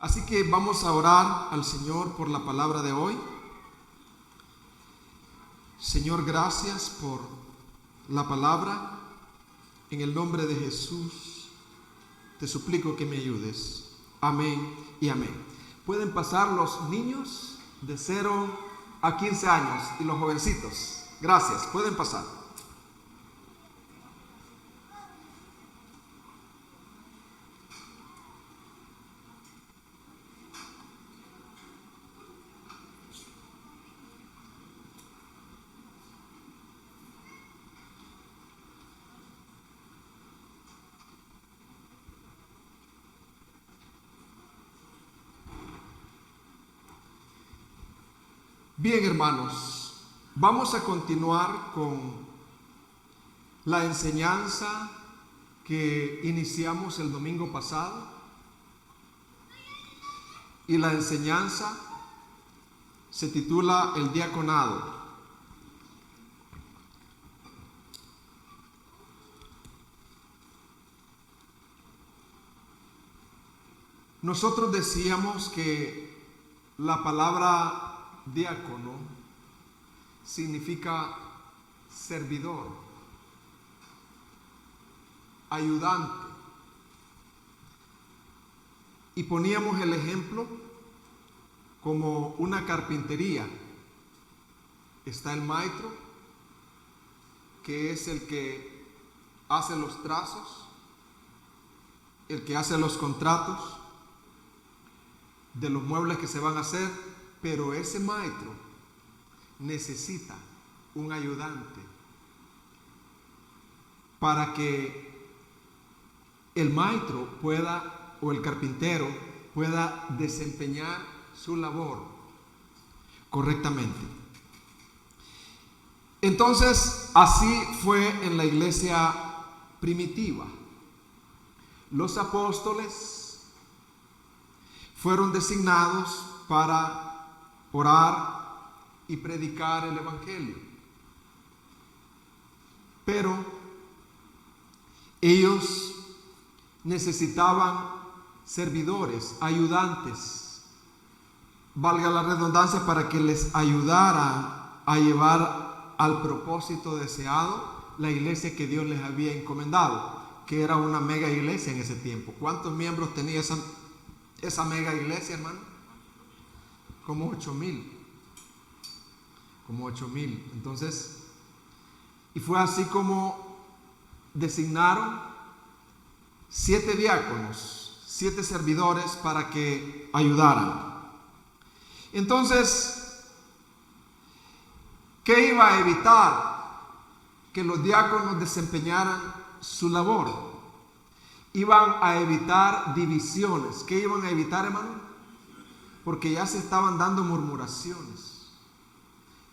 Así que vamos a orar al Señor por la palabra de hoy. Señor, gracias por la palabra. En el nombre de Jesús te suplico que me ayudes. Amén y amén. Pueden pasar los niños de 0 a 15 años y los jovencitos. Gracias, pueden pasar. Bien, hermanos, vamos a continuar con la enseñanza que iniciamos el domingo pasado. Y la enseñanza se titula El diaconado. Nosotros decíamos que la palabra diácono significa servidor, ayudante. Y poníamos el ejemplo como una carpintería. Está el maestro, que es el que hace los trazos, el que hace los contratos de los muebles que se van a hacer. Pero ese maestro necesita un ayudante para que el maestro pueda, o el carpintero, pueda desempeñar su labor correctamente. Entonces, así fue en la iglesia primitiva. Los apóstoles fueron designados para orar y predicar el evangelio. Pero ellos necesitaban servidores, ayudantes, valga la redundancia, para que les ayudara a llevar al propósito deseado la iglesia que Dios les había encomendado, que era una mega iglesia en ese tiempo. ¿Cuántos miembros tenía esa mega iglesia, hermano? Como 8,000. Entonces, y fue así como designaron 7 diáconos, 7 servidores para que ayudaran. Entonces, ¿qué iba a evitar que los diáconos desempeñaran su labor? Iban a evitar divisiones. ¿Qué iban a evitar, hermano? Porque ya se estaban dando murmuraciones,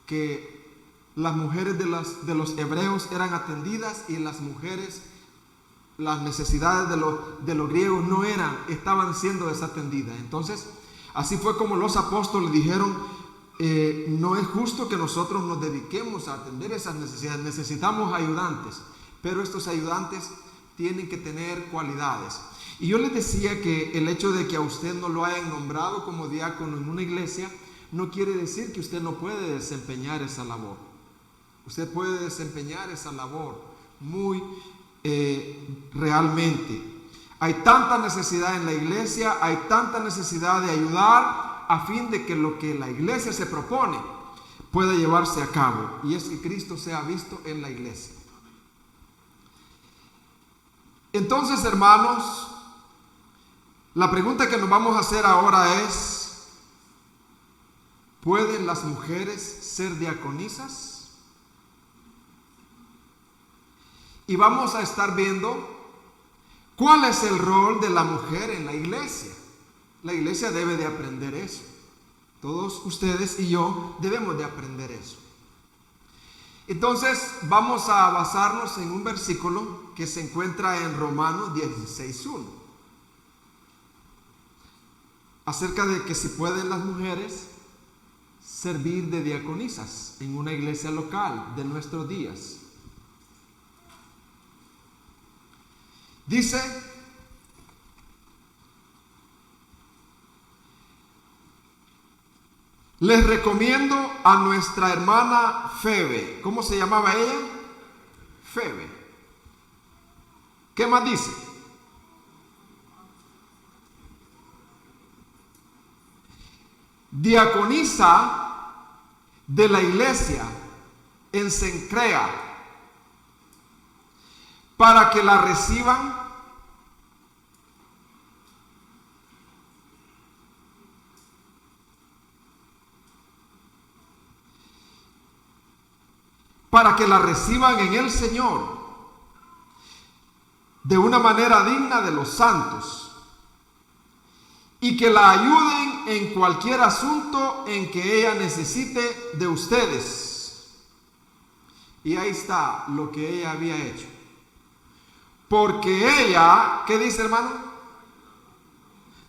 que las mujeres de los hebreos eran atendidas y las mujeres, las necesidades de los griegos estaban siendo desatendidas. Entonces, así fue como los apóstoles dijeron, no es justo que nosotros nos dediquemos a atender esas necesidades, necesitamos ayudantes, pero estos ayudantes tienen que tener cualidades. Y yo les decía que el hecho de que a usted no lo hayan nombrado como diácono en una iglesia no quiere decir que usted no puede desempeñar esa labor. Usted puede desempeñar esa labor muy realmente. Hay tanta necesidad en la iglesia, hay tanta necesidad de ayudar a fin de que lo que la iglesia se propone pueda llevarse a cabo. Y es que Cristo sea visto en la iglesia. Entonces, hermanos, la pregunta que nos vamos a hacer ahora es: ¿pueden las mujeres ser diaconisas? Y vamos a estar viendo cuál es el rol de la mujer en la iglesia. La iglesia debe de aprender eso. Todos ustedes y yo debemos de aprender eso. Entonces vamos a basarnos en un versículo que se encuentra en Romanos 16:1. Acerca de que si pueden las mujeres servir de diaconisas en una iglesia local de nuestros días. Dice: les recomiendo a nuestra hermana Febe. ¿Cómo se llamaba ella? Febe. ¿Qué más dice? Diaconisa de la iglesia en Cencrea, para que la reciban en el Señor de una manera digna de los santos, y que la ayuden en cualquier asunto en que ella necesite de ustedes. Y ahí está lo que ella había hecho. Porque ella, ¿qué dice, hermano?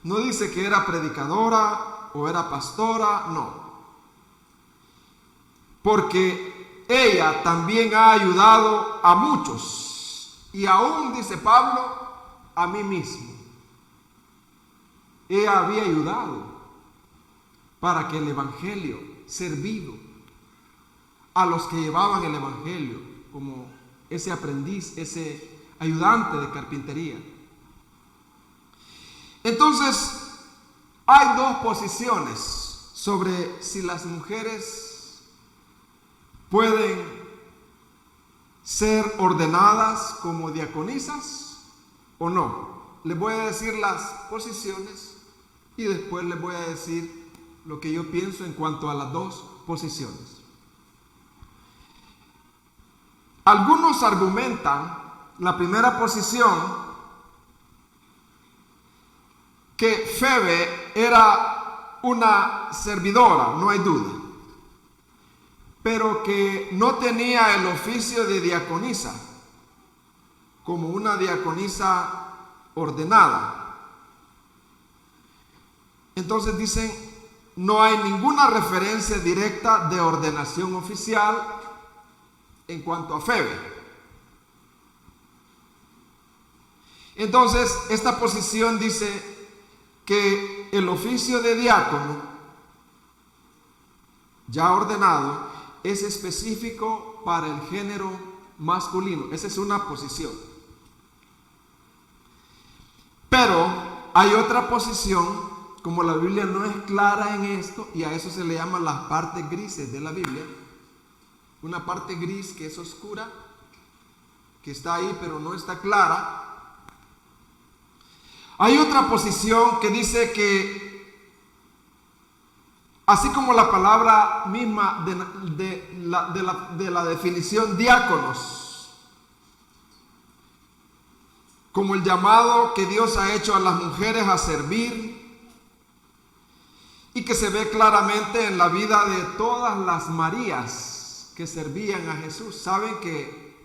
No dice que era predicadora o era pastora, no. Porque ella también ha ayudado a muchos, y aún, dice Pablo, a mí mismo. Ella había ayudado para que el evangelio servido a los que llevaban el evangelio, como ese aprendiz, ese ayudante de carpintería. Entonces, hay dos posiciones sobre si las mujeres pueden ser ordenadas como diaconisas o no. Les voy a decir las posiciones y después les voy a decir lo que yo pienso en cuanto a las dos posiciones. Algunos argumentan la primera posición, que Febe era una servidora, no hay duda, pero que no tenía el oficio de diaconisa como una diaconisa ordenada. Entonces dicen, no hay ninguna referencia directa de ordenación oficial en cuanto a Febe. Entonces, esta posición dice que el oficio de diácono, ya ordenado, es específico para el género masculino. Esa es una posición. Pero hay otra posición, como la Biblia no es clara en esto, y a eso se le llama las partes grises de la Biblia. Una parte gris que es oscura, que está ahí pero no está clara. Hay otra posición que dice que, así como la palabra misma de la definición diáconos, como el llamado que Dios ha hecho a las mujeres a servir, y que se ve claramente en la vida de todas las Marías que servían a Jesús. Saben que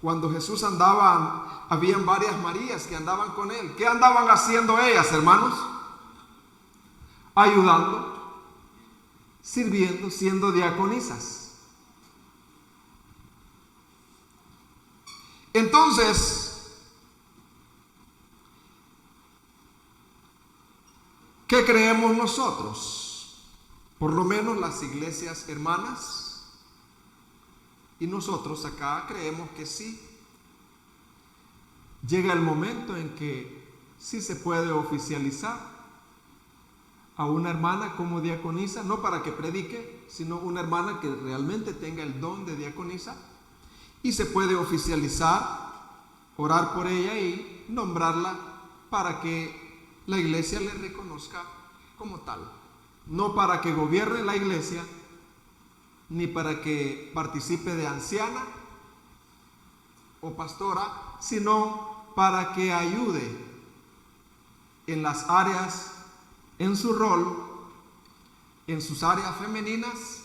cuando Jesús andaba, habían varias Marías que andaban con él. ¿Qué andaban haciendo ellas, hermanos? Ayudando, sirviendo, siendo diaconisas. Entonces, ¿qué creemos nosotros? Por lo menos las iglesias hermanas y nosotros acá creemos que sí. Llega el momento en que sí se puede oficializar a una hermana como diaconisa, no para que predique, sino una hermana que realmente tenga el don de diaconisa, y se puede oficializar, orar por ella y nombrarla para que la iglesia le reconozca como tal. No para que gobierne la iglesia, ni para que participe de anciana o pastora, sino para que ayude en las áreas, en su rol, en sus áreas femeninas,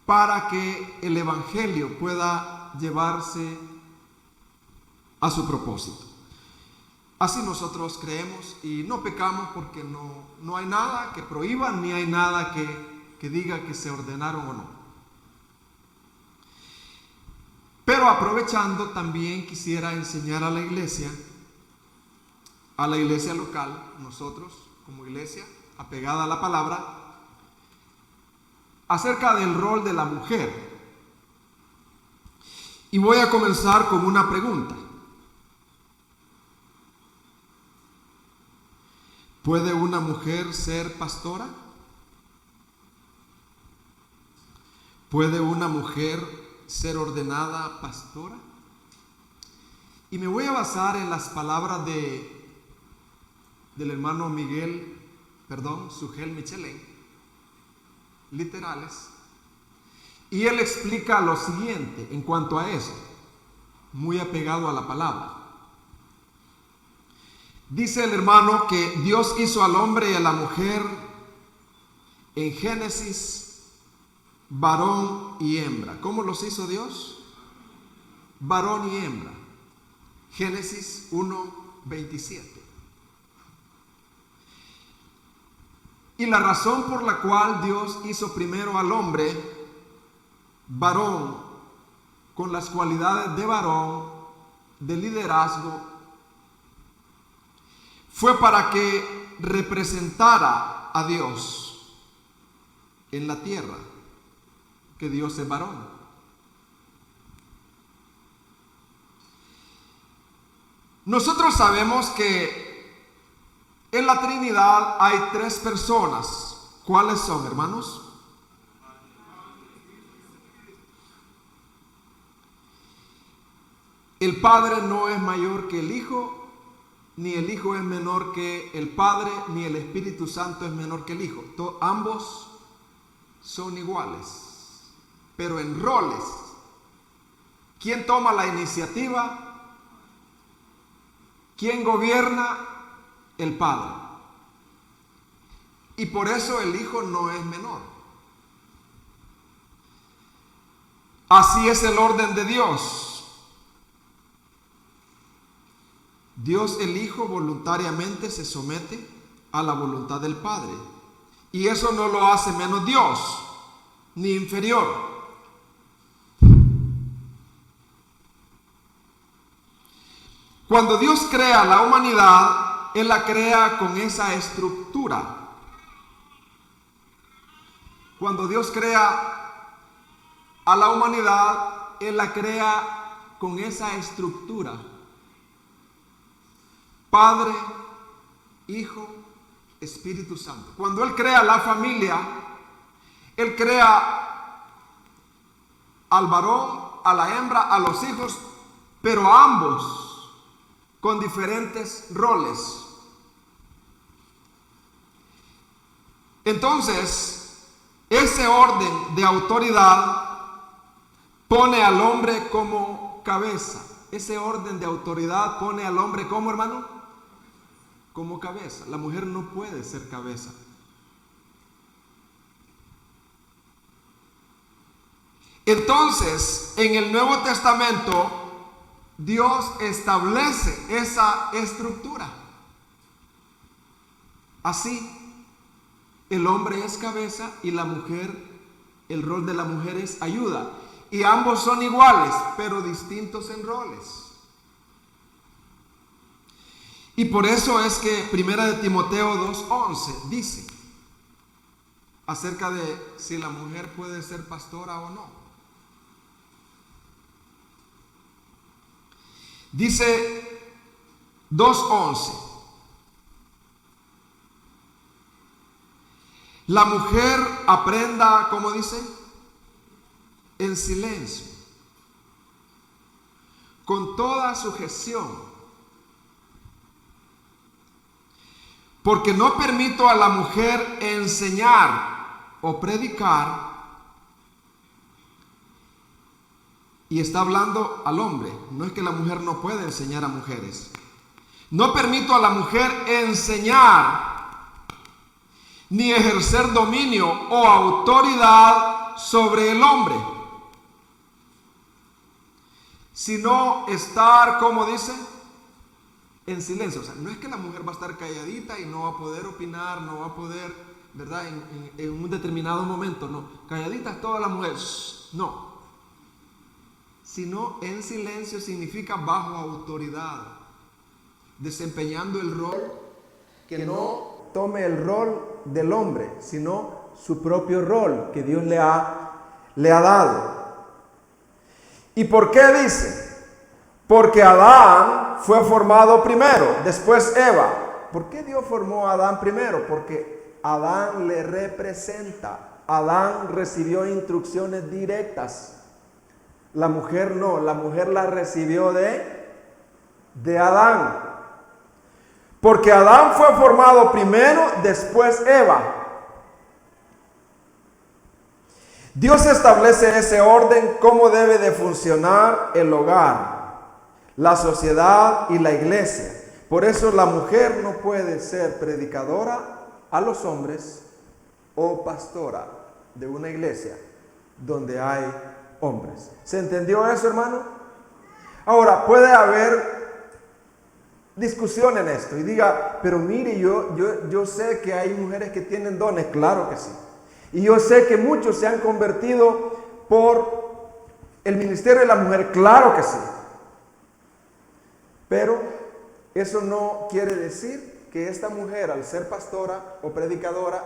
para que el evangelio pueda llevarse a su propósito. Así nosotros creemos y no pecamos, porque no hay nada que prohíba, ni hay nada que diga que se ordenaron o no. Pero aprovechando, también quisiera enseñar a la iglesia local, nosotros como iglesia apegada a la palabra, acerca del rol de la mujer. Y voy a comenzar con una pregunta. ¿Puede una mujer ser pastora? ¿Puede una mujer ser ordenada pastora? Y me voy a basar en las palabras del hermano Sugel Michelén, literales. Y él explica lo siguiente en cuanto a eso, muy apegado a la palabra. Dice el hermano que Dios hizo al hombre y a la mujer en Génesis varón y hembra. ¿Cómo los hizo Dios? Varón y hembra. Génesis 1:27. Y la razón por la cual Dios hizo primero al hombre varón, con las cualidades de varón, de liderazgo, fue para que representara a Dios en la tierra, que Dios es varón. Nosotros sabemos que en la Trinidad hay 3 personas. ¿Cuáles son, hermanos? El Padre no es mayor que el Hijo, ni el Hijo es menor que el Padre, ni el Espíritu Santo es menor que el Hijo. Ambos son iguales, pero en roles. ¿Quién toma la iniciativa? ¿Quién gobierna? El Padre. Y por eso el Hijo no es menor. Así es el orden de Dios. Dios el Hijo voluntariamente se somete a la voluntad del Padre. Y eso no lo hace menos Dios, ni inferior. Cuando Dios crea la humanidad, Él la crea con esa estructura. Cuando Dios crea a la humanidad, Él la crea con esa estructura. Padre, Hijo, Espíritu Santo. Cuando Él crea la familia, Él crea al varón, a la hembra, a los hijos, pero a ambos con diferentes roles. Entonces, ese orden de autoridad pone al hombre como cabeza. Ese orden de autoridad pone al hombre como, hermano, como cabeza. La mujer no puede ser cabeza. Entonces, en el Nuevo Testamento, Dios establece esa estructura. Así, el hombre es cabeza y la mujer, el rol de la mujer es ayuda. Y ambos son iguales, pero distintos en roles. Y por eso es que 1 Timoteo 2:11 dice acerca de si la mujer puede ser pastora o no. Dice 2:11: la mujer aprenda, ¿cómo dice? En silencio, con toda sujeción, porque no permito a la mujer enseñar o predicar. Y está hablando al hombre, no es que la mujer no puede enseñar a mujeres. No permito a la mujer enseñar ni ejercer dominio o autoridad sobre el hombre, sino estar, como dice, en silencio. O sea, no es que la mujer va a estar calladita y no va a poder opinar, no va a poder, ¿verdad? En un determinado momento, no. Calladitas todas las mujeres, no. Sino en silencio significa bajo autoridad, desempeñando el rol, que no tome el rol del hombre, sino su propio rol que Dios le ha dado. ¿Y por qué dice? Porque Adán fue formado primero, después Eva. ¿Por qué Dios formó a Adán primero? Porque Adán le representa. Adán recibió instrucciones directas. La mujer no, la mujer la recibió de Adán. Porque Adán fue formado primero, después Eva. Dios establece ese orden, cómo debe de funcionar el hogar, la sociedad y la iglesia. Por eso la mujer no puede ser predicadora a los hombres o pastora de una iglesia donde hay hombres. ¿Se entendió eso, hermano? Ahora, puede haber discusión en esto y diga, pero mire, yo sé que hay mujeres que tienen dones. Claro que sí. Y yo sé que muchos se han convertido por el ministerio de la mujer. Claro que sí. Pero eso no quiere decir que esta mujer, al ser pastora o predicadora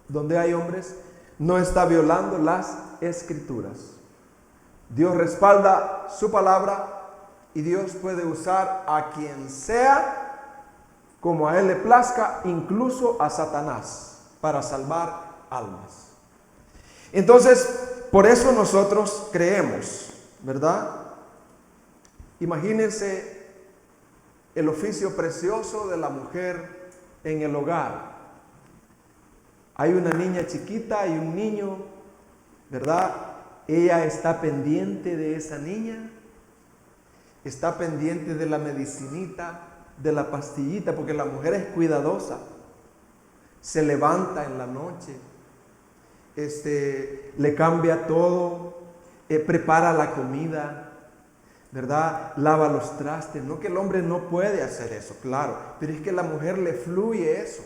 donde hay hombres, no está violando las escrituras. Dios respalda su palabra y Dios puede usar a quien sea como a Él le plazca, incluso a Satanás, para salvar almas. Entonces, por eso nosotros creemos, ¿verdad? Imagínense el oficio precioso de la mujer en el hogar. Hay una niña chiquita y un niño, ¿verdad? Ella está pendiente de esa niña, está pendiente de la medicinita, de la pastillita, porque la mujer es cuidadosa. Se levanta en la noche, le cambia todo, prepara la comida, ¿verdad? Lava los trastes. No que el hombre no puede hacer eso, claro, pero es que a la mujer le fluye eso.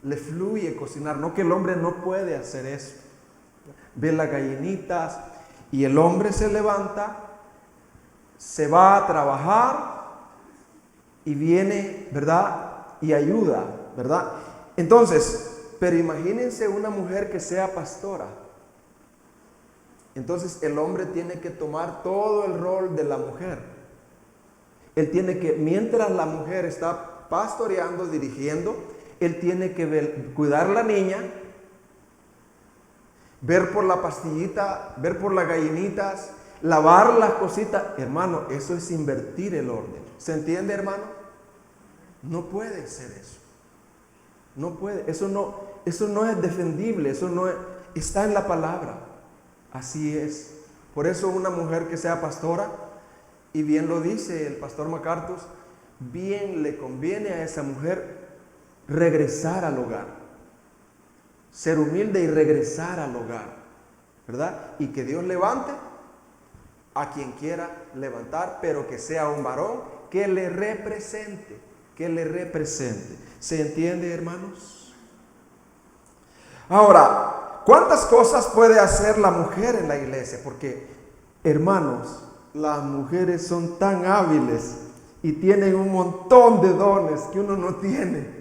Le fluye cocinar, no que el hombre no puede hacer eso. Ve las gallinitas y el hombre se levanta, se va a trabajar y viene, ¿verdad? Y ayuda, ¿verdad? Entonces, pero imagínense una mujer que sea pastora. Entonces el hombre tiene que tomar todo el rol de la mujer. Él tiene que, mientras la mujer está pastoreando, dirigiendo, él tiene que cuidar la niña, ver por la pastillita, ver por las gallinitas, lavar las cositas. Hermano, eso es invertir el orden. ¿Se entiende, hermano? No puede ser eso. No puede. Eso no es defendible. Eso no es, está en la palabra. Así es. Por eso una mujer que sea pastora, y bien lo dice el pastor MacArthur, bien le conviene a esa mujer regresar al hogar, ser humilde y regresar al hogar, ¿verdad? Y que Dios levante a quien quiera levantar, pero que sea un varón que le represente, ¿Se entiende, hermanos? Ahora, ¿cuántas cosas puede hacer la mujer en la iglesia? Porque, hermanos, las mujeres son tan hábiles y tienen un montón de dones que uno no tiene.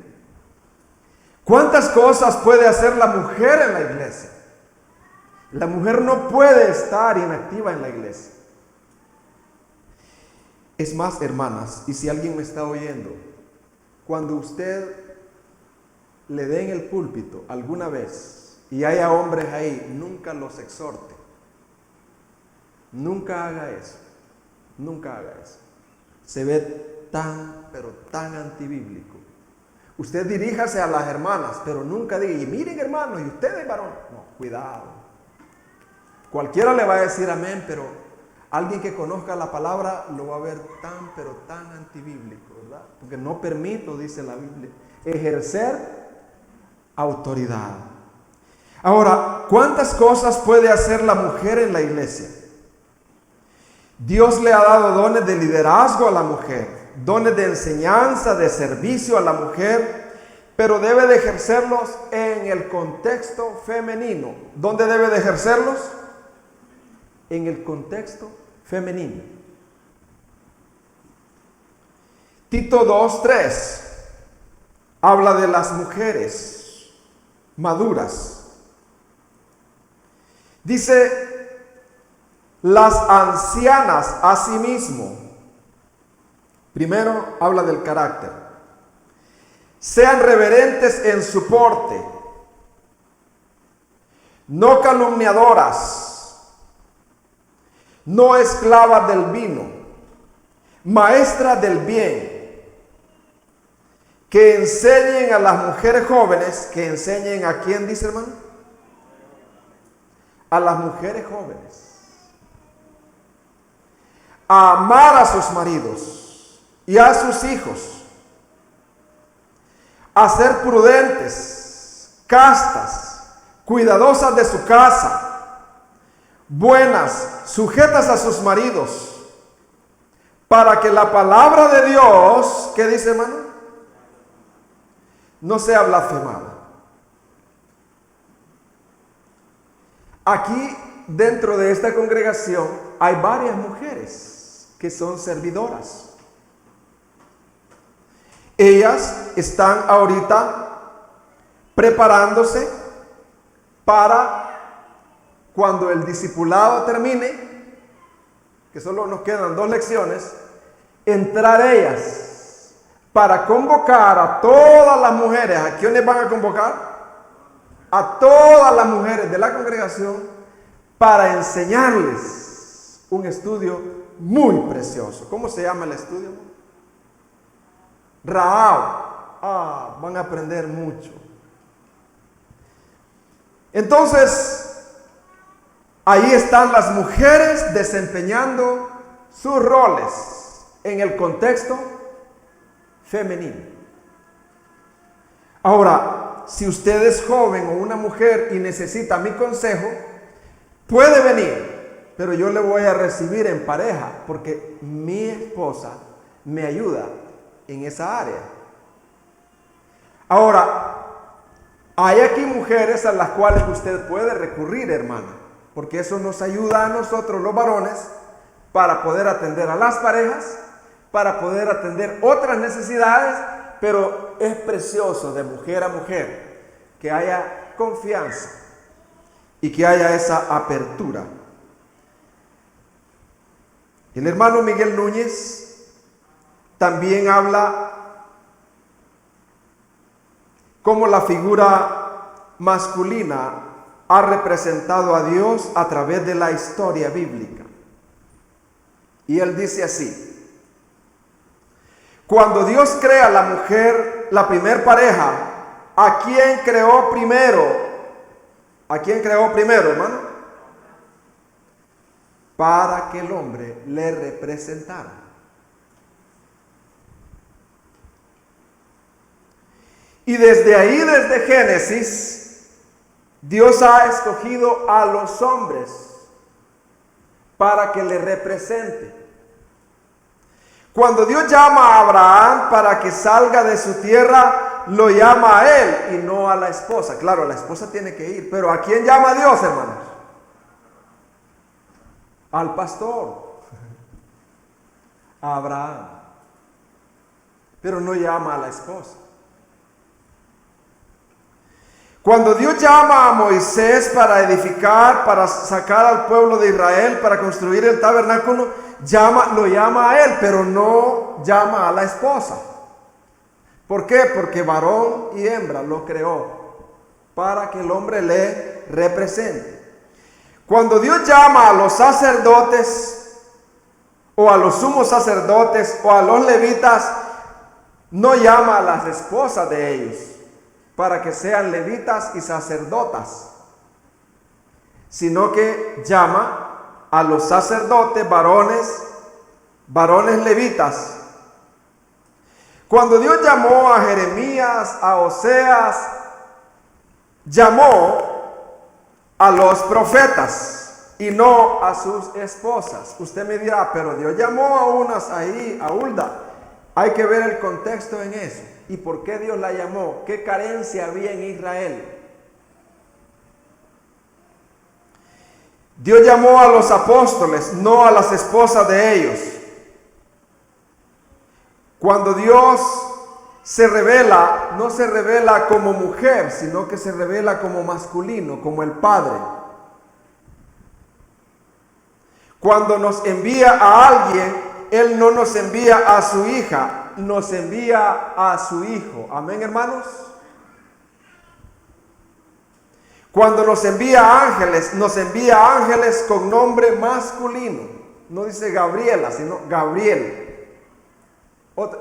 ¿Cuántas cosas puede hacer la mujer en la iglesia? La mujer no puede estar inactiva en la iglesia. Es más, hermanas, y si alguien me está oyendo, cuando usted le dé en el púlpito alguna vez y haya hombres ahí, nunca los exhorte. Nunca haga eso. Nunca haga eso. Se ve tan, pero tan antibíblico. Usted diríjase a las hermanas, pero nunca diga, y miren, hermanos, y ustedes, varón. No, cuidado. Cualquiera le va a decir amén, pero alguien que conozca la palabra lo va a ver tan, pero tan antibíblico, ¿verdad? Porque no permito, dice la Biblia, ejercer autoridad. Ahora, ¿cuántas cosas puede hacer la mujer en la iglesia? Dios le ha dado dones de liderazgo a la mujer, dones de enseñanza, de servicio a la mujer, pero debe de ejercerlos en el contexto femenino. ¿Dónde debe de ejercerlos? En el contexto femenino. Tito 2:3 habla de las mujeres, maduras. Dice, las ancianas asimismo. Primero habla del carácter. Sean reverentes en su porte, no calumniadoras, no esclavas del vino, maestras del bien, que enseñen a las mujeres jóvenes, que enseñen a quién, dice hermano, a las mujeres jóvenes, a amar a sus maridos y a sus hijos, a ser prudentes, castas, cuidadosas de su casa, buenas, sujetas a sus maridos, para que la palabra de Dios, ¿qué dice hermano? No sea blasfemada. Aquí dentro de esta congregación hay varias mujeres que son servidoras. Ellas están ahorita preparándose para cuando el discipulado termine, que solo nos quedan 2 lecciones, entrar ellas para convocar a todas las mujeres. ¿A quiénes van a convocar? A todas las mujeres de la congregación para enseñarles un estudio muy precioso. ¿Cómo se llama el estudio? Rahab. Van a aprender mucho. Entonces, ahí están las mujeres desempeñando sus roles en el contexto femenino. Ahora, si usted es joven o una mujer y necesita mi consejo, puede venir, pero yo le voy a recibir en pareja, porque mi esposa me ayuda en esa área. Ahora, hay aquí mujeres a las cuales usted puede recurrir, hermana, porque eso nos ayuda a nosotros los varones para poder atender a las parejas, para poder atender otras necesidades, pero es precioso de mujer a mujer que haya confianza y que haya esa apertura. El hermano Miguel Núñez también habla cómo la figura masculina ha representado a Dios a través de la historia bíblica. Y él dice así: cuando Dios crea a la mujer, la primer pareja, ¿a quién creó primero? ¿A quién creó primero, hermano? Para que el hombre le representara. Y desde ahí, desde Génesis, Dios ha escogido a los hombres para que le represente. Cuando Dios llama a Abraham para que salga de su tierra, lo llama a él y no a la esposa. Claro, la esposa tiene que ir, pero ¿a quién llama Dios, hermanos? Al pastor, a Abraham, pero no llama a la esposa. Cuando Dios llama a Moisés para edificar, para sacar al pueblo de Israel, para construir el tabernáculo, lo llama a él, pero no llama a la esposa. ¿Por qué? Porque varón y hembra lo creó para que el hombre le represente. Cuando Dios llama a los sacerdotes, o a los sumos sacerdotes, o a los levitas, no llama a las esposas de ellos para que sean levitas y sacerdotas, sino que llama a los sacerdotes varones levitas. Cuando Dios llamó a Jeremías, a Oseas, llamó a los profetas y no a sus esposas. Usted me dirá, pero Dios llamó a unas ahí, a Hulda. Hay que ver el contexto en eso. ¿Y por qué Dios la llamó? ¿Qué carencia había en Israel? Dios llamó a los apóstoles, no a las esposas de ellos. Cuando Dios no se revela como mujer, sino que se revela como masculino, como el Padre. Cuando nos envía a alguien, Él no nos envía a su hija, nos envía a su hijo. Amén, hermanos. Cuando nos envía ángeles con nombre masculino. No dice Gabriela, sino Gabriel.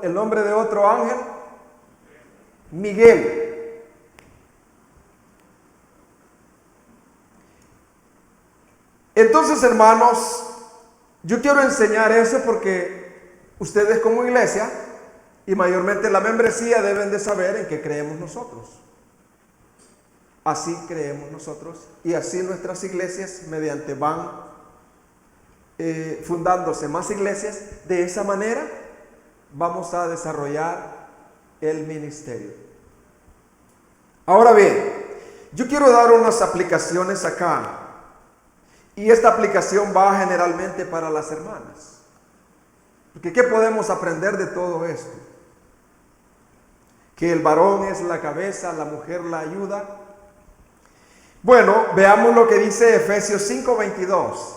El nombre de otro ángel, Miguel. Entonces, hermanos, yo quiero enseñar eso porque ustedes como iglesia y mayormente la membresía deben de saber en qué creemos nosotros. Así creemos nosotros y así nuestras iglesias mediante van fundándose más iglesias. De esa manera vamos a desarrollar el ministerio. Ahora bien, yo quiero dar unas aplicaciones acá. Y esta aplicación va generalmente para las hermanas. Porque ¿qué podemos aprender de todo esto? Que el varón es la cabeza, la mujer la ayuda. Bueno, veamos lo que dice Efesios 5:22.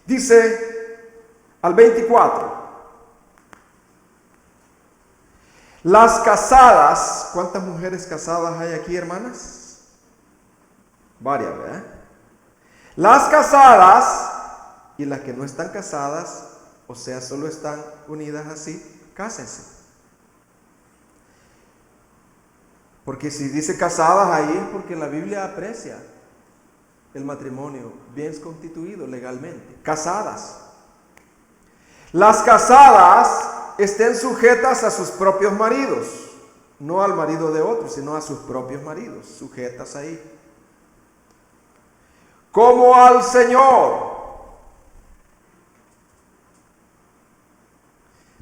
Dice al 24. Las casadas, ¿cuántas mujeres casadas hay aquí, hermanas? Varias, ¿verdad? Las casadas y las que no están casadas, o sea, solo están unidas así, cásense. Porque si dice casadas ahí es porque la Biblia aprecia el matrimonio bien constituido legalmente. Casadas. Las casadas estén sujetas a sus propios maridos, no al marido de otros, sino a sus propios maridos, sujetas ahí. Como al Señor.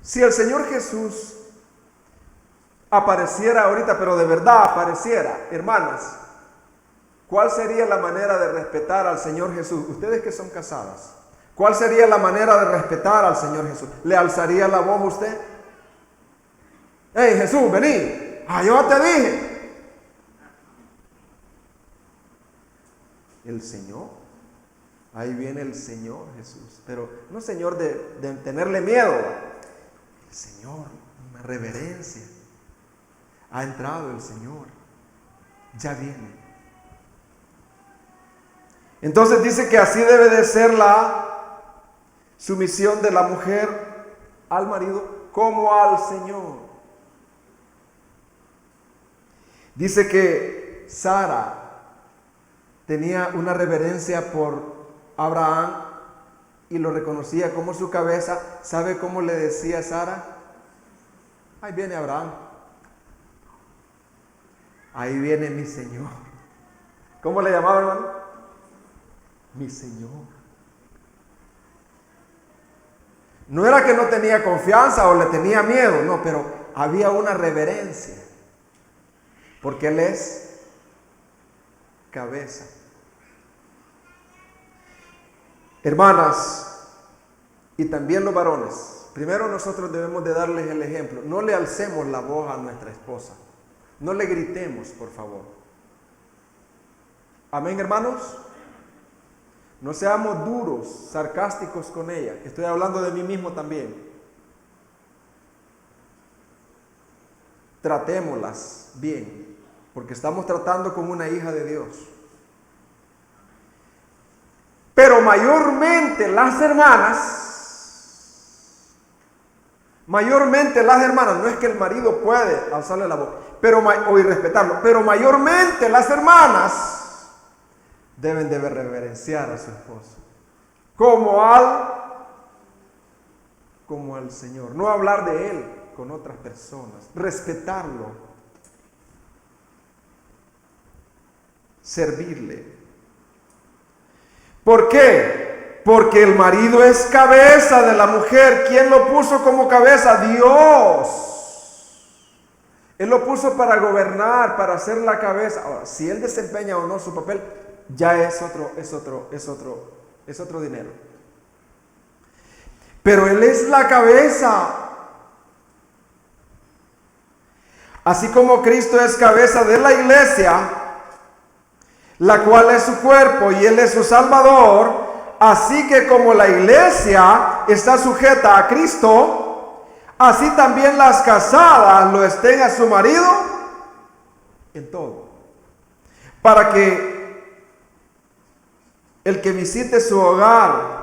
Si el Señor Jesús apareciera ahorita, pero de verdad apareciera, hermanas, ¿cuál sería la manera de respetar al Señor Jesús? Ustedes que son casadas, ¿cuál sería la manera de respetar al Señor Jesús? ¿Le alzaría la voz a usted? ¡Hey, Jesús, vení! ¡Ah, yo te dije! El Señor. Ahí viene el Señor Jesús. Pero no Señor de tenerle miedo. El Señor, una reverencia. Ha entrado el Señor. Ya viene. Entonces dice que así debe de ser la sumisión de la mujer al marido como al Señor. Dice que Sara tenía una reverencia por Abraham y lo reconocía como su cabeza. ¿Sabe cómo le decía Sara? Ahí viene Abraham. Ahí viene mi Señor. ¿Cómo le llamaba, hermano? Mi Señor. No era que no tenía confianza o le tenía miedo, no, pero había una reverencia. Porque Él es cabeza. Hermanas, y también los varones, primero nosotros debemos de darles el ejemplo. No le alcemos la voz a nuestra esposa. No le gritemos, por favor. Amén, hermanos. No seamos duros, sarcásticos con ella. Estoy hablando de mí mismo también. Tratémoslas bien, porque estamos tratando con una hija de Dios. Pero mayormente las hermanas, no es que el marido puede alzarle la voz, o irrespetarlo, pero mayormente las hermanas deben de reverenciar a su esposo, como al Señor. No hablar de Él con otras personas, respetarlo, servirle. ¿Por qué? Porque el marido es cabeza de la mujer. ¿Quién lo puso como cabeza? Dios. Él lo puso para gobernar, para ser la cabeza. Ahora, si él desempeña o no su papel, ya es otro dinero. Pero Él es la cabeza. Así como Cristo es cabeza de la iglesia, la cual es su cuerpo y Él es su Salvador, así que como la iglesia está sujeta a Cristo, así también las casadas lo estén a su marido en todo. Para que el que visite su hogar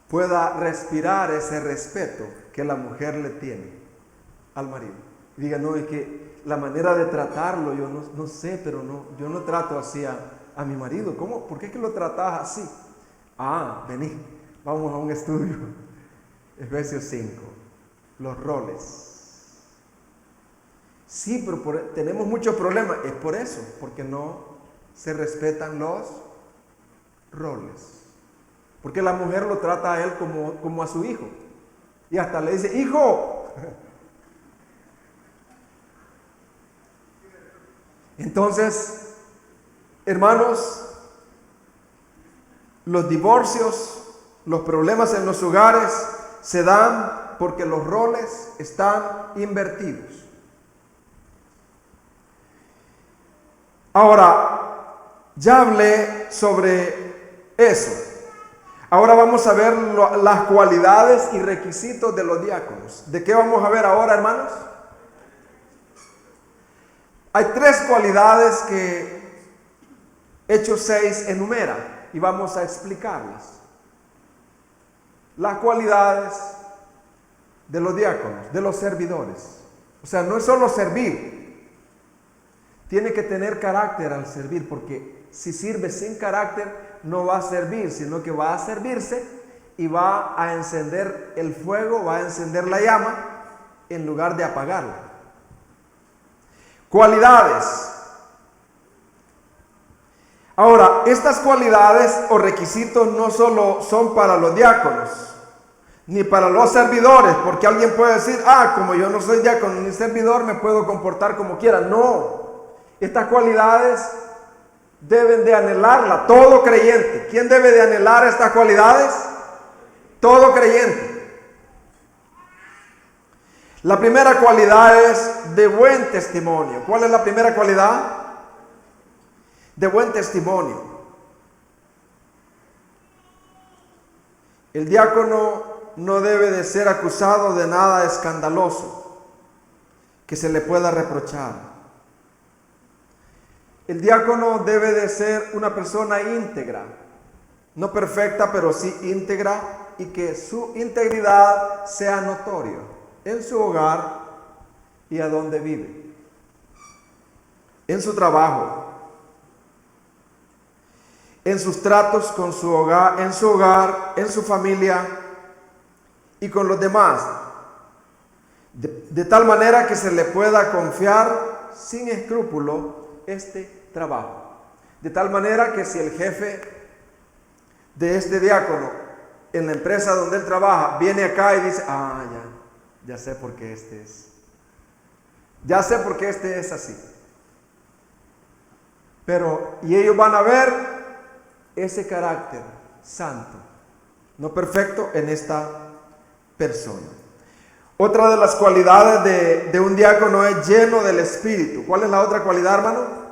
pueda respirar ese respeto que la mujer le tiene al marido. Diga, no, es que la manera de tratarlo, yo no sé, pero yo no trato así a mi marido. ¿Cómo? ¿Por qué que lo tratas así? Vení, vamos a un estudio. Efesios 5, los roles. Sí, pero tenemos muchos problemas. Es por eso, porque no se respetan los roles. Porque la mujer lo trata a él como a su hijo. Y hasta le dice, hijo. Entonces, hermanos, los divorcios, los problemas en los hogares se dan porque los roles están invertidos. Ahora, ya hablé sobre eso. Ahora vamos a ver las cualidades y requisitos de los diáconos. ¿De qué vamos a ver ahora, hermanos? Hay 3 cualidades que Hechos 6 enumera y vamos a explicarlas. Las cualidades de los diáconos, de los servidores. O sea, no es solo servir. Tiene que tener carácter al servir, porque si sirve sin carácter, no va a servir, sino que va a servirse y va a encender el fuego, va a encender la llama en lugar de apagarla. Cualidades. Ahora, estas cualidades o requisitos no solo son para los diáconos, ni para los servidores, porque alguien puede decir, como yo no soy diácono ni servidor, me puedo comportar como quiera. No, estas cualidades deben de anhelarla todo creyente. ¿Quién debe de anhelar estas cualidades? Todo creyente. La primera cualidad es de buen testimonio. ¿Cuál es la primera cualidad? De buen testimonio. El diácono no debe de ser acusado de nada escandaloso que se le pueda reprochar. El diácono debe de ser una persona íntegra, no perfecta, pero sí íntegra, y que su integridad sea notoria en su hogar y a donde vive, en su trabajo, en sus tratos con su hogar, en su familia y con los demás, de tal manera que se le pueda confiar sin escrúpulo este trabajo. De tal manera que si el jefe de este diácono en la empresa donde él trabaja viene acá y dice, ya sé por qué este es así. Y ellos van a ver ese carácter santo, no perfecto, en esta persona. Otra de las cualidades de un diácono es lleno del Espíritu. ¿Cuál es la otra cualidad, hermano?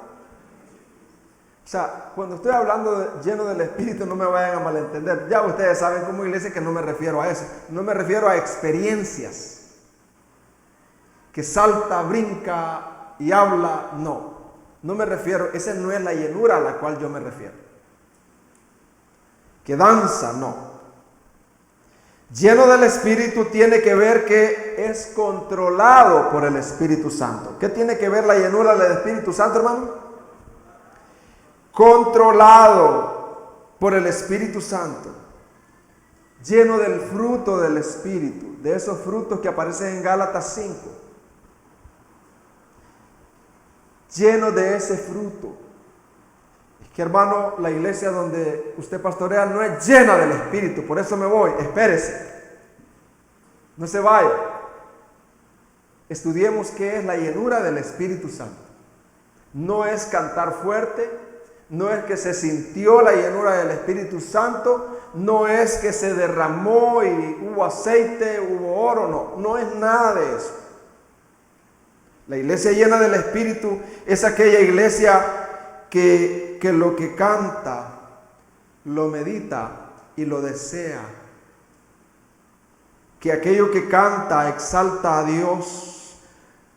O sea, cuando estoy hablando de lleno del Espíritu, no me vayan a malentender. Ya ustedes saben como iglesia que no me refiero a eso. No me refiero a experiencias. Que salta, brinca y habla. No me refiero. Esa no es la llenura a la cual yo me refiero. Que danza, no. Lleno del Espíritu tiene que ver que es controlado por el Espíritu Santo. ¿Qué tiene que ver la llenura del Espíritu Santo, hermano? Controlado por el Espíritu Santo. Lleno del fruto del Espíritu, de esos frutos que aparecen en Gálatas 5. Lleno de ese fruto. Que hermano, la iglesia donde usted pastorea no es llena del Espíritu, por eso me voy. Espérese, no se vaya. Estudiemos qué es la llenura del Espíritu Santo. No es cantar fuerte, no es que se sintió la llenura del Espíritu Santo, no es que se derramó y hubo aceite, hubo oro, no es nada de eso. La iglesia llena del Espíritu es aquella iglesia que lo que canta, lo medita y lo desea. Que aquello que canta exalta a Dios,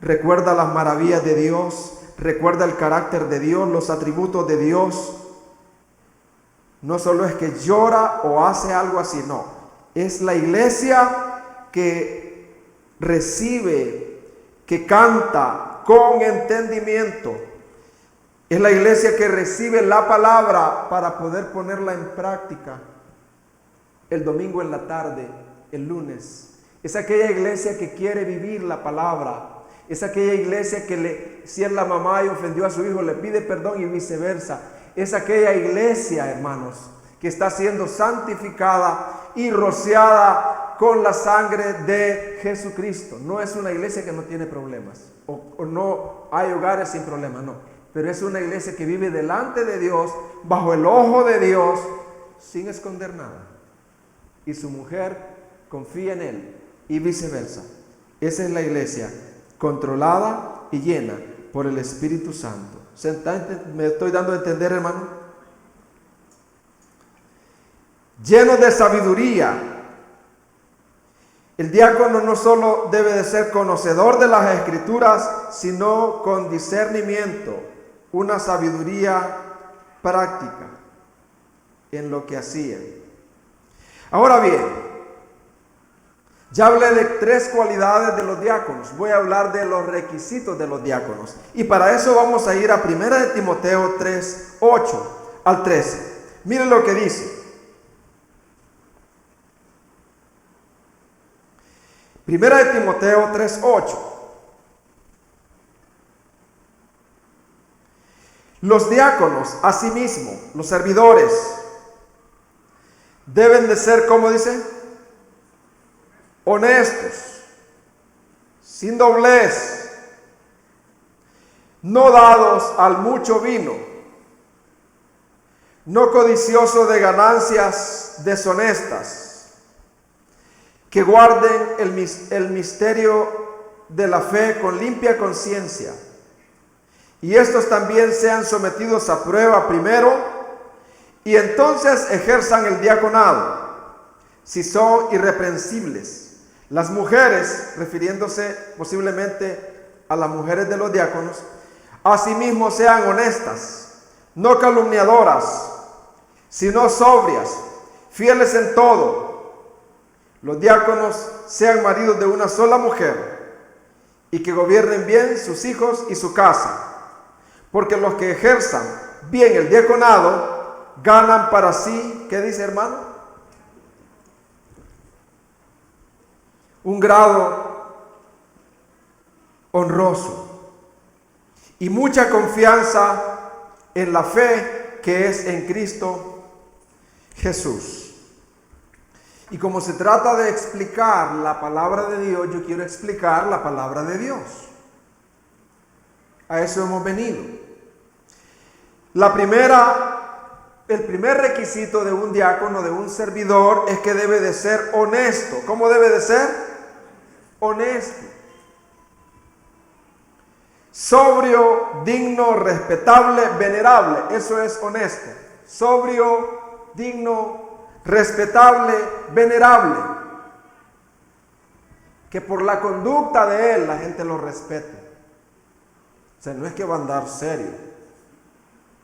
recuerda las maravillas de Dios, recuerda el carácter de Dios, los atributos de Dios. No solo es que llora o hace algo así, no. Es la iglesia que recibe, que canta con entendimiento. Es la iglesia que recibe la palabra para poder ponerla en práctica el domingo en la tarde, el lunes. Es aquella iglesia que quiere vivir la palabra. Es aquella iglesia que si es la mamá y ofendió a su hijo, le pide perdón y viceversa. Es aquella iglesia, hermanos, que está siendo santificada y rociada con la sangre de Jesucristo. No es una iglesia que no tiene problemas o no hay hogares sin problemas, no. Pero es una iglesia que vive delante de Dios, bajo el ojo de Dios, sin esconder nada. Y su mujer confía en Él y viceversa. Esa es la iglesia controlada y llena por el Espíritu Santo. ¿Me estoy dando a entender, hermano? Lleno de sabiduría. El diácono no solo debe de ser conocedor de las Escrituras, sino con discernimiento, una sabiduría práctica en lo que hacía. Ahora bien, ya hablé de 3 cualidades de los diáconos. Voy a hablar de los requisitos de los diáconos. Y para eso vamos a ir a 1 de Timoteo 3, 8 al 13. Miren lo que dice. 1 de Timoteo 3, 8. Los diáconos, asimismo, los servidores, deben de ser, ¿cómo dice? Honestos, sin doblez, no dados al mucho vino, no codiciosos de ganancias deshonestas, que guarden el misterio de la fe con limpia conciencia, y estos también sean sometidos a prueba primero, y entonces ejerzan el diaconado, si son irreprensibles. Las mujeres, refiriéndose posiblemente a las mujeres de los diáconos, asimismo sean honestas, no calumniadoras, sino sobrias, fieles en todo. Los diáconos sean maridos de una sola mujer y que gobiernen bien sus hijos y su casa, porque los que ejerzan bien el diaconado ganan para sí, ¿qué dice, hermano? Un grado honroso y mucha confianza en la fe que es en Cristo Jesús. Y como se trata de explicar la palabra de Dios, yo quiero explicar la palabra de Dios. A eso hemos venido. El primer requisito de un diácono, de un servidor, es que debe de ser honesto. ¿Cómo debe de ser? Honesto, sobrio, digno, respetable, venerable. Eso es honesto. Sobrio, digno, respetable, venerable. Que por la conducta de él la gente lo respete. O sea, no es que va a andar serio.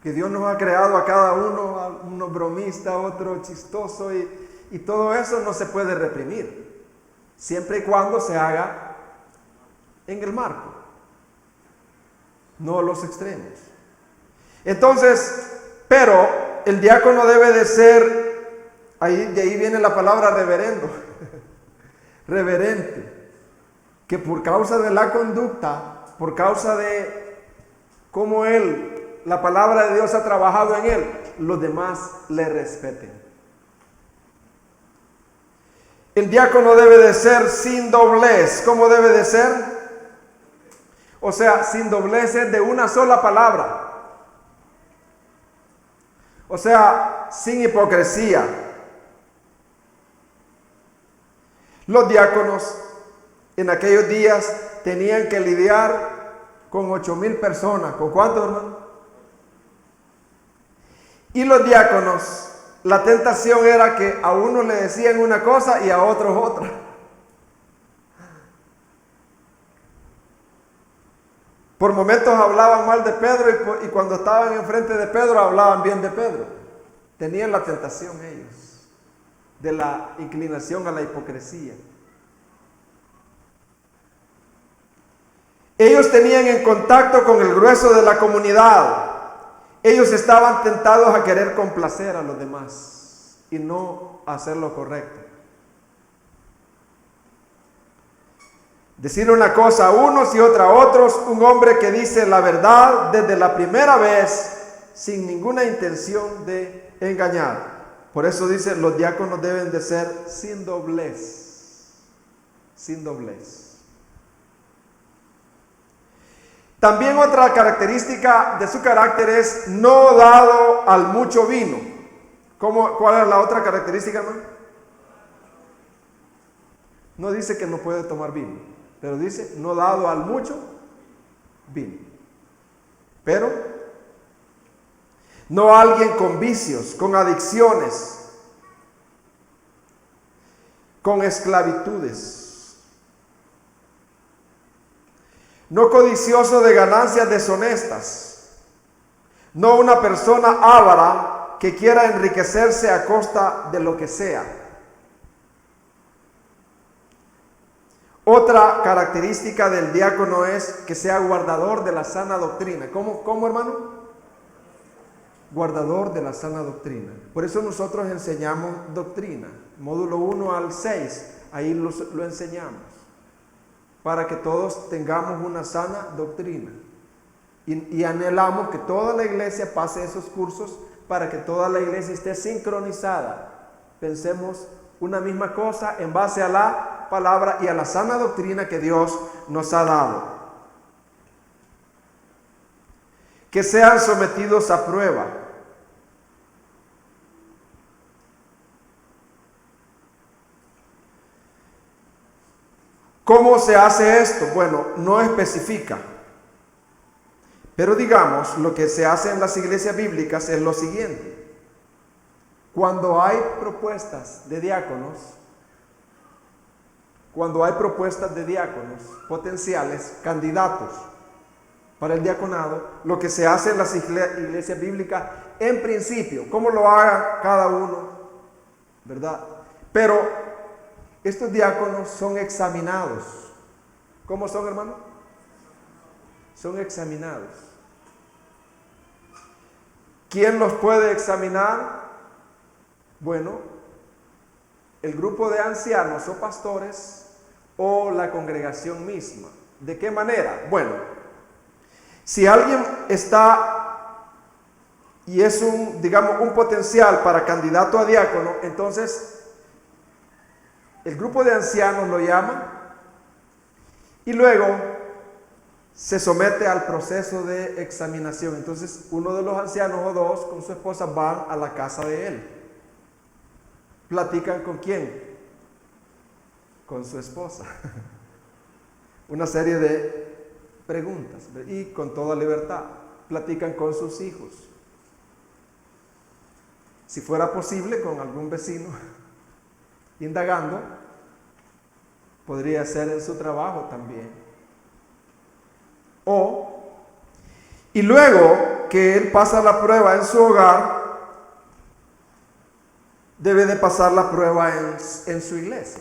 Que Dios nos ha creado a cada uno bromista, otro chistoso, y todo eso no se puede reprimir. Siempre y cuando se haga en el marco, no los extremos. Entonces, pero el diácono debe de ser, de ahí viene la palabra reverendo, reverente, que por causa de la conducta, por causa de cómo la palabra de Dios ha trabajado en él, los demás le respeten. El diácono debe de ser sin doblez. ¿Cómo debe de ser? O sea, sin dobleces de una sola palabra. O sea, sin hipocresía. Los diáconos en aquellos días tenían que lidiar con 8,000 personas. ¿Con cuántos, hermano? Y los diáconos, la tentación era que a uno le decían una cosa y a otros otra. Por momentos hablaban mal de Pedro y cuando estaban enfrente de Pedro hablaban bien de Pedro. Tenían la tentación ellos de la inclinación a la hipocresía. Ellos tenían en contacto con el grueso de la comunidad. Ellos estaban tentados a querer complacer a los demás y no hacer lo correcto. Decir una cosa a unos y otra a otros, un hombre que dice la verdad desde la primera vez sin ninguna intención de engañar. Por eso dice, los diáconos deben de ser sin doblez. Sin doblez. También otra característica de su carácter es no dado al mucho vino. ¿Cuál es la otra característica, hermano? No dice que no puede tomar vino, pero dice no dado al mucho vino. Pero no alguien con vicios, con adicciones, con esclavitudes. No codicioso de ganancias deshonestas. No una persona avara que quiera enriquecerse a costa de lo que sea. Otra característica del diácono es que sea guardador de la sana doctrina. ¿Cómo, hermano? Guardador de la sana doctrina. Por eso nosotros enseñamos doctrina. Módulo 1 al 6, ahí lo enseñamos. Para que todos tengamos una sana doctrina. Y anhelamos que toda la iglesia pase esos cursos para que toda la iglesia esté sincronizada. Pensemos una misma cosa en base a la palabra y a la sana doctrina que Dios nos ha dado. Que sean sometidos a prueba. ¿Cómo se hace esto? Bueno, no especifica. Pero digamos, lo que se hace en las iglesias bíblicas es lo siguiente. Cuando hay propuestas de diáconos potenciales, candidatos para el diaconado, lo que se hace en las iglesias bíblicas, en principio, como lo haga cada uno, ¿verdad? Pero estos diáconos son examinados. ¿Cómo son, hermano? Son examinados. ¿Quién los puede examinar? Bueno, el grupo de ancianos o pastores o la congregación misma. ¿De qué manera? Bueno, si alguien está y es un potencial para candidato a diácono, entonces el grupo de ancianos lo llama y luego se somete al proceso de examinación. Entonces uno de los ancianos o dos con su esposa van a la casa de él. ¿Platican con quién? Con su esposa. Una serie de preguntas y con toda libertad. Platican con sus hijos. Si fuera posible, con algún vecino. Indagando, podría ser en su trabajo también. Y luego que él pasa la prueba en su hogar, debe de pasar la prueba en su iglesia.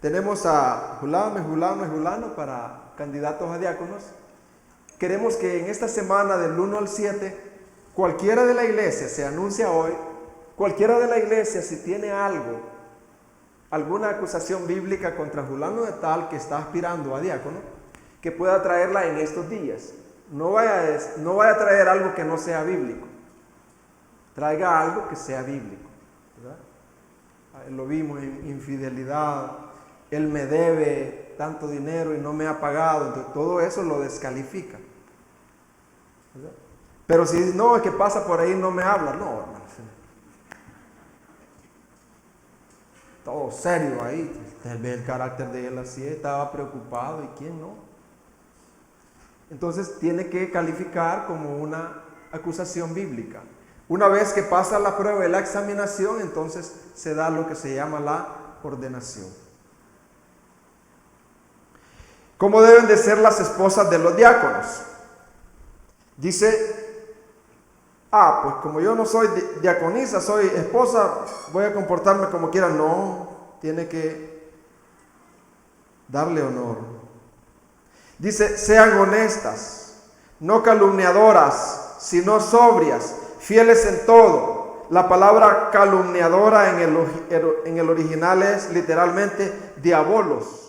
Tenemos a Julano y Julano para candidatos a diáconos. Queremos que en esta semana del 1 al 7, cualquiera de la iglesia, se anuncia hoy, cualquiera de la iglesia, si tiene alguna acusación bíblica contra Julano de tal que está aspirando a diácono, que pueda traerla en estos días. No vaya a traer algo que no sea bíblico. Traiga algo que sea bíblico, ¿verdad? Lo vimos en infidelidad, él me debe, tanto dinero y no me ha pagado, entonces todo eso lo descalifica. ¿Verdad? Pero si no, es que pasa por ahí y no me habla, no, hermano. Todo serio ahí. Usted ve el carácter de él así, estaba preocupado, ¿y quién no? Entonces tiene que calificar como una acusación bíblica. Una vez que pasa la prueba y la examinación, entonces se da lo que se llama la ordenación. ¿Cómo deben de ser las esposas de los diáconos? Dice, pues como yo no soy diaconisa, soy esposa, voy a comportarme como quiera. No, tiene que darle honor. Dice, sean honestas, no calumniadoras, sino sobrias, fieles en todo. La palabra calumniadora en el original es literalmente diabolos.